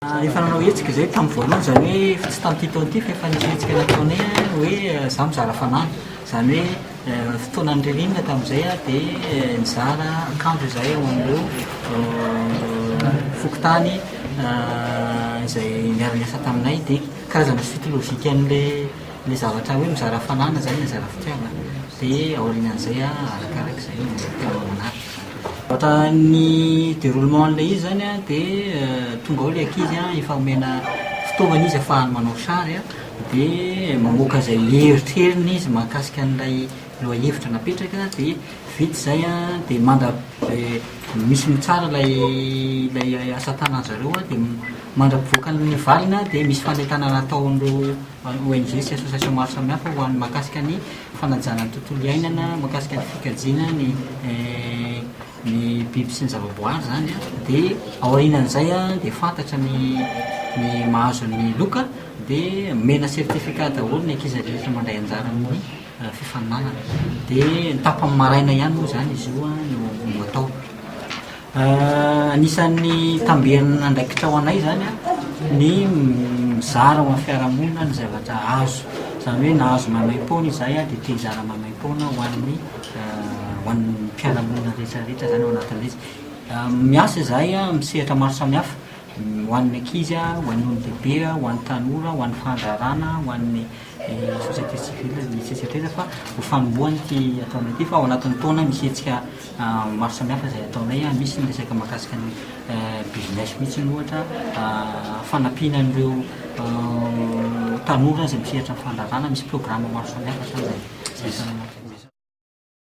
Efa nanao hetsika zay tamin'ny voalohany zany hoe tsy tamin'ity taona ity fa efa nisy hetsika nataonay hoe izaho mizara fanana zany hoe fotoana ny ririnina tamin'izay dia nizara akanjo izay ao amin'ireo fokontany izay miara-miasa taminay dia karazana suite logika an'ilay zavatra hoe mizara fanana zany mizara fitiavana dia aorianan'izay arakarak'izay tiavananazy. Ohatra ny déroulement an'ilay izy zany dia tonga ao ilay ankizy efa omena fitaovana izy ahafahany manao sary dia mamoaka izay eritreriny izy mahakasika an'ilay lohahevitra napetraka dia vita izay dia misy mitsara ilay asa tanana zareo dia mandrapivoaka ny valina dia misy fanentana nataon'ireo ONG sy association maro samihafa ho an'ny mahakasika ny fanajana ny tontolo iainana, mahakasika ny fikajiana ny biby sy ny zavaboary zany dia aorianan'izay dia fantatra ny mahazo ny loka dia mena sertificat daholo ny ankizy rehetra mandray anjara amin'ny fifaninanana dia ny tapany maraina ihany moa zany izy io no atao. Anisan'ny tambenana ndraikitra ho anay zany ny mizara ho amin'ny fiarahamonina ny zavatra azo zany hoe nahazo mamaim-poana izay dia te hizara mamaim-poana ho an'ny mpiarahamonina rehetrarehetra zany ao anatin'ilay izy. Miasa izahay misehatra maro samihafa ho an'ny ankizy, ho an'ny olon-dehibe, ho an'ny tanora, ho an'ny fandrarana, ho an'ny société civile misy esetreza fa ho fanombohany ity ataonay ity fa ao anatin'ny taona misy hetsika maro samihafa izay ataonay misy ny resaka mahakasika ny business mihitsy ny ohatra fanampiana an'ireo tanora izay misehatra ny fandrarana misy programme maro samihafa zany zay.